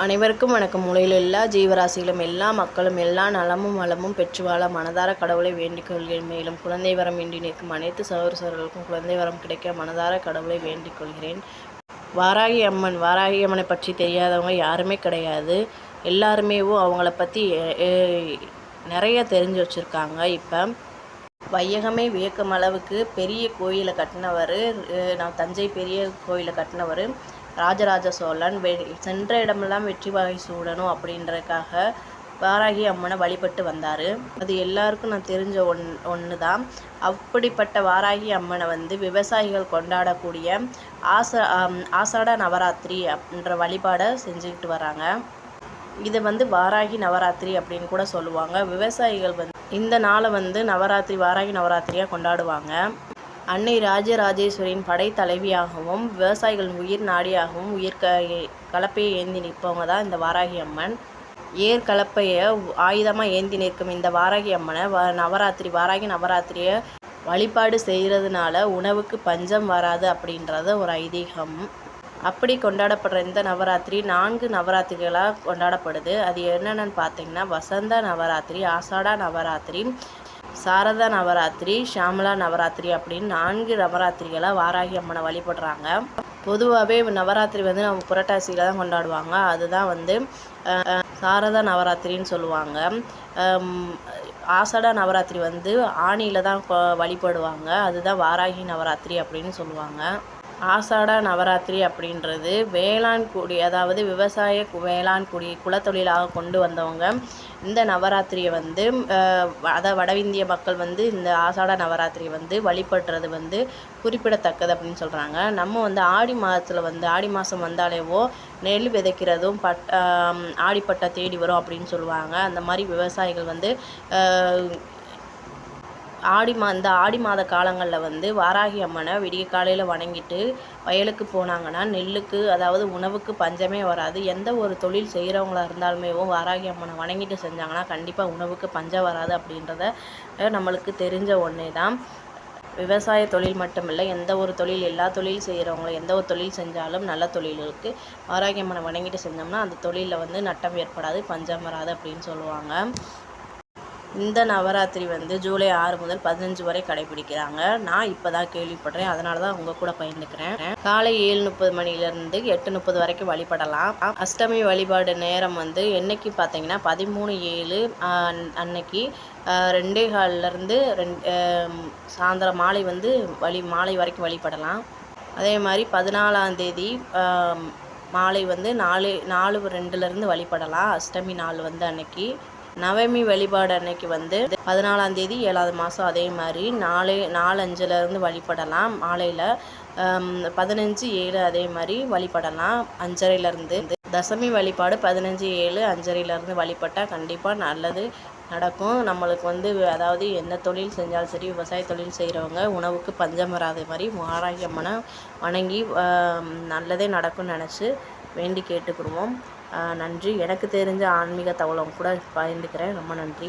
அனைவருக்கும் வணக்கம். மூலையில் எல்லா ஜீவராசிகளும் எல்லா மக்களும் எல்லா நலமும் வளமும் பெற்று வாழ மனதார கடவுளை வேண்டிக் கொள்கிறேன். மேலும் குழந்தை வரம் வேண்டி நிற்கும் அனைத்து சகோதரர்களுக்கும் குழந்தை வரம் கிடைக்க மனதார கடவுளை வேண்டிக் கொள்கிறேன். வாராகி அம்மனை பற்றி தெரியாதவங்க யாருமே கிடையாது. எல்லாருமே அவங்கள பற்றி நிறைய தெரிஞ்சு வச்சுருக்காங்க. இப்போ வையகமே வியக்கும் அளவுக்கு பெரிய கோயிலை கட்டினவர், தஞ்சை பெரிய கோயிலை கட்டினவர் ராஜராஜ சோழன். சென்ற இடமெல்லாம் வெற்றி வாகை சூடணும் அப்படின்றதுக்காக வாராகி அம்மனை வழிபட்டு வந்தார். அது எல்லாருக்கும் நான் தெரிஞ்ச ஒன்று தான். அப்படிப்பட்ட வாராகி அம்மனை விவசாயிகள் கொண்டாடக்கூடிய ஆசாட நவராத்திரி அப்படின்ற வழிபாடை செஞ்சுக்கிட்டு வராங்க. இதை வாராகி நவராத்திரி அப்படின்னு கூட சொல்லுவாங்க. விவசாயிகள் இந்த நாளை நவராத்திரி வாராகி நவராத்திரியாக கொண்டாடுவாங்க. அன்னை ராஜராஜேஸ்வரியின் படைத்தலைவியாகவும் விவசாயிகளின் உயிர் நாடியாகவும் கலப்பையை ஏந்தி நிற்பவங்க தான் இந்த வாராகி அம்மன். கலப்பையை ஆயுதமாக ஏந்தி நிற்கும் இந்த வாராகி அம்மனை வாராகி நவராத்திரியை வழிபாடு செய்கிறதுனால உணவுக்கு பஞ்சம் வராது அப்படின்றது ஒரு ஐதீகம். அப்படி கொண்டாடப்படுற இந்த நவராத்திரி 4 நவராத்திரிகளாக கொண்டாடப்படுது. அது என்னென்னு பார்த்தீங்கன்னா, வசந்த நவராத்திரி, ஆசாடா நவராத்திரி, சாரதா நவராத்திரி, ஷாமலா நவராத்திரி அப்படின்னு 4 நவராத்திரிகளாக வாராகி அம்மனை வழிபடுறாங்க. பொதுவாகவே நவராத்திரி நம்ம புரட்டாசியில் தான் கொண்டாடுவாங்க. அதுதான் சாரதா நவராத்திரின்னு சொல்லுவாங்க. ஆசாடா நவராத்திரி ஆணியில் தான் வழிபடுவாங்க. அதுதான் வாராகி நவராத்திரி அப்படின்னு சொல்லுவாங்க. ஆசாடா நவராத்திரி அப்படின்றது வேளாண் குடி, அதாவது விவசாய வேளாண் குடி குலத்தொழிலாக கொண்டு வந்தவங்க இந்த நவராத்திரியை வடஇந்திய மக்கள் இந்த ஆசாட நவராத்திரி வழிபடுறது குறிப்பிடத்தக்கது அப்படின்னு சொல்கிறாங்க. நம்ம ஆடி மாதத்தில் ஆடி மாதம் வந்தாலேவோ நெல் விதைக்கிறதும் ஆடிப்பட்டை தேடி வரும் அப்படின்னு சொல்லுவாங்க. அந்த மாதிரி விவசாயிகள் இந்த ஆடி மாத காலங்களில் வாராகி அம்மனை விடிய காலையில் வணங்கிட்டு வயலுக்கு போனாங்கன்னா நெல்லுக்கு, அதாவது உணவுக்கு பஞ்சமே வராது. எந்த ஒரு தொழில் செய்கிறவங்களா இருந்தாலுமே வாராகி அம்மனை வணங்கிட்டு செஞ்சாங்கன்னா கண்டிப்பாக உணவுக்கு பஞ்சம் வராது அப்படின்றத நம்மளுக்கு தெரிஞ்ச ஒன்றே தான். விவசாய தொழில் மட்டுமில்லை, எந்த ஒரு தொழில், எல்லா தொழில் செய்கிறவங்க எந்த ஒரு தொழில் செஞ்சாலும் நல்ல தொழிலுக்கு வாராகி அம்மனை வணங்கிட்டு செஞ்சோம்னா அந்த தொழிலில் நட்டம் ஏற்படாது, பஞ்சம் வராது அப்படின்னு சொல்லுவாங்க. இந்த நவராத்திரி ஜூலை 6 முதல் 15 வரை கடைபிடிக்கிறாங்க. நான் இப்போ தான் கேள்விப்படுறேன், அதனால தான் உங்கள் கூட பகிர்ந்துக்கிறேன். காலை 7:30 மணிலேருந்து 8:30 வரைக்கும் வழிபடலாம். அஷ்டமி வழிபாடு நேரம் என்னைக்கு பார்த்தீங்கன்னா 13/7 அன்னைக்கு 2:15 சாயந்தரம் மாலை மாலை வரைக்கும் வழிபடலாம். அதே மாதிரி 14ஆம் தேதி மாலை 4:02 வழிபடலாம். அஷ்டமி நாள் அன்னைக்கு. நவமி வழிபாடு அன்னைக்கு 14ஆம் தேதி 7வது மாதம் அதே மாதிரி 4:05 வழிபடலாம். மாலையில் 15/7 அதே மாதிரி வழிபடலாம் 5:30. தசமி வழிபாடு 15/7 5:30 வழிபட்டால் கண்டிப்பாக நல்லது நடக்கும். நம்மளுக்கு அதாவது எந்த தொழில் செஞ்சாலும் சரி, விவசாய தொழில் செய்கிறவங்க உணவுக்கு பஞ்சம் வராத மாதிரி வாராகி அம்மனை வணங்கி நல்லதே நடக்கும்னு நினச்சி வேண்டி கேட்டுக்கிடுவோம். நன்றி. எனக்கு தெரிஞ்ச ஆன்மீக தகவலும் கூட பகிர்ந்துக்கிறேன். ரொம்ப நன்றி.